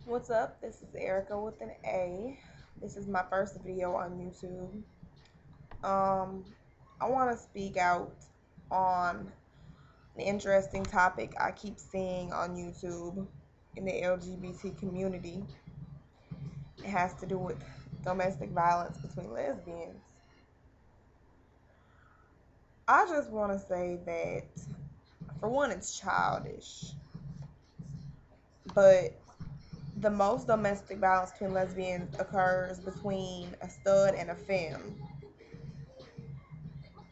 What's up? This is Erica with an A. This is my first video on YouTube. Um, I want to speak out on an interesting topic I keep seeing on YouTube in the LGBT community. It has to do with domestic violence between lesbians. I just want to say that, for one, it's childish, but the most domestic violence between lesbians occurs between a stud and a femme.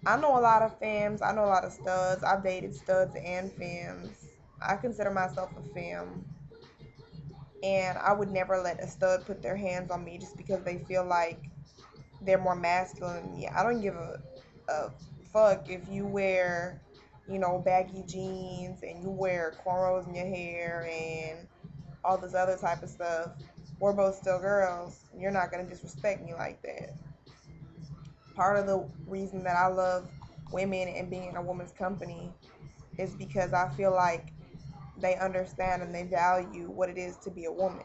I know a lot of femmes. I know a lot of studs. I've dated studs and femmes. I consider myself a femme. And I would never let a stud put their hands on me just because they feel like they're more masculine than me. I don't give a fuck if you wear, baggy jeans and you wear cornrows in your hair and all this other type of stuff. We're both still girls. You're not going to disrespect me like that. Part of the reason that I love women and being in a woman's company is because I feel like they understand and they value what it is to be a woman.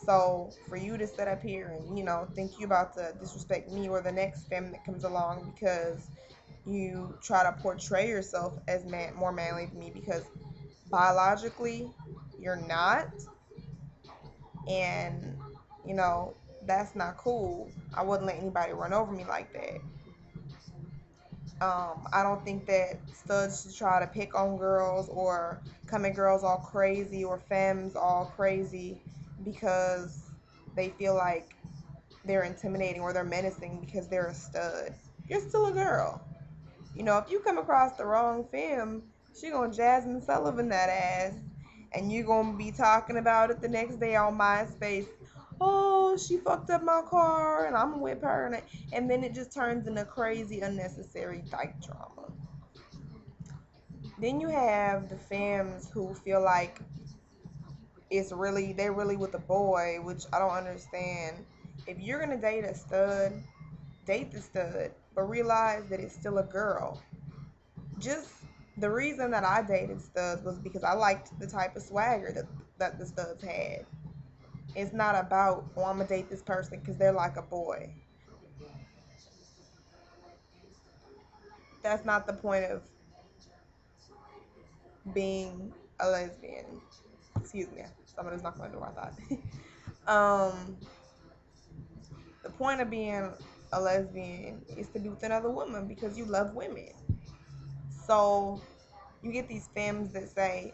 So for you to sit up here and think you about to disrespect me or the next femme that comes along because you try to portray yourself as more manly than me because biologically you're not, and you know that's not cool. I wouldn't let anybody run over me like that. I don't think that studs should try to pick on girls or come at girls all crazy or femmes all crazy because they feel like they're intimidating or they're menacing because they're a stud. You're still a girl. If you come across the wrong femme, she gonna Jasmine Sullivan that ass, and you gonna be talking about it the next day on MySpace. Oh, she fucked up my car, and I'm gonna whip her, and then it just turns into crazy, unnecessary dyke drama. Then you have the femmes who feel like they're really with a boy, which I don't understand. If you're gonna date a stud, date the stud, but realize that it's still a girl. Just the reason that I dated studs was because I liked the type of swagger that the studs had. It's not about, oh, I'm gonna date this person because they're like a boy. That's not the point of being a lesbian. Excuse me, somebody's knocking on the door. I thought. The point of being a lesbian is to be with another woman because you love women. So you get these femmes that say,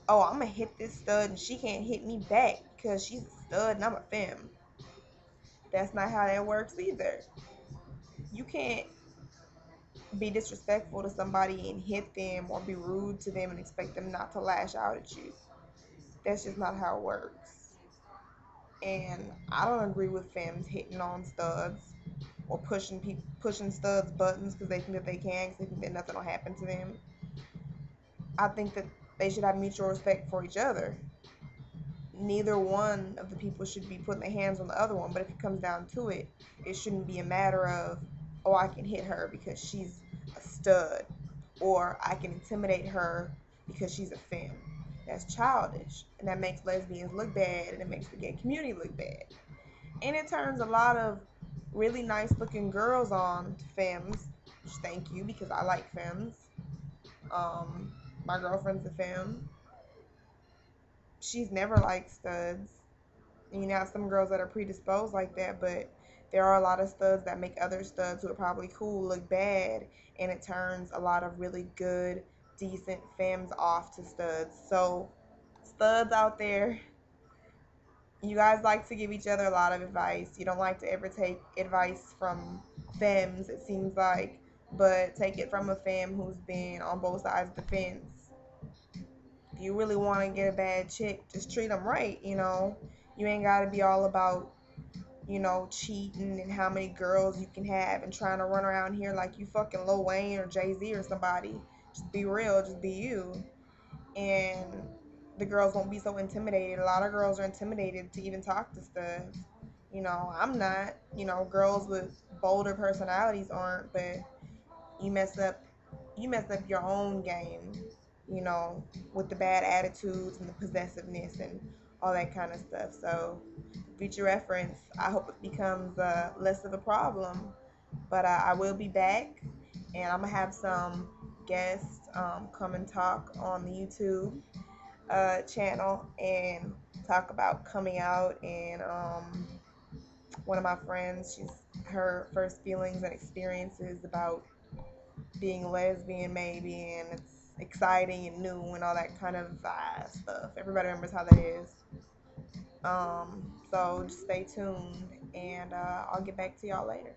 oh, I'm gonna hit this stud and she can't hit me back because she's a stud and I'm a femme. That's not how that works either. You can't be disrespectful to somebody and hit them or be rude to them and expect them not to lash out at you. That's just not how it works. And I don't agree with femmes hitting on studs or pushing studs buttons because they think that they can, because they think that nothing will happen to them. I think that they should have mutual respect for each other. Neither one of the people should be putting their hands on the other one. But if it comes down to it, it shouldn't be a matter of, oh, I can hit her because she's a stud, or I can intimidate her because she's a femme. That's childish, and that makes lesbians look bad, and it makes the gay community look bad. And it turns a lot of really nice looking girls on to femmes, which thank you because I like femmes. My girlfriend's a femme. She's never liked studs. You have some girls that are predisposed like that, but there are a lot of studs that make other studs who are probably cool look bad, and it turns a lot of really good, decent femmes off to studs. So, studs out there, you guys like to give each other a lot of advice. You don't like to ever take advice from femmes, it seems like, but take it from a femme who's been on both sides of the fence. If you really want to get a bad chick, just treat them right. You ain't got to be all about cheating and how many girls you can have and trying to run around here like you fucking Lil Wayne or Jay-Z or somebody. Just be real, just be you. And the girls won't be so intimidated. A lot of girls are intimidated to even talk to studs. I'm not. Girls with bolder personalities aren't, but you mess up you mess up your own game, you know, with the bad attitudes and the possessiveness and all that kind of stuff. So, future reference, I hope it becomes less of a problem. But I will be back, and I'm gonna have some guests come and talk on the YouTube channel and talk about coming out. And one of my friends, she's her first feelings and experiences about being a lesbian, maybe, and it's exciting and new and all that kind of stuff. Everybody remembers how that is. So just stay tuned, and I'll get back to y'all later.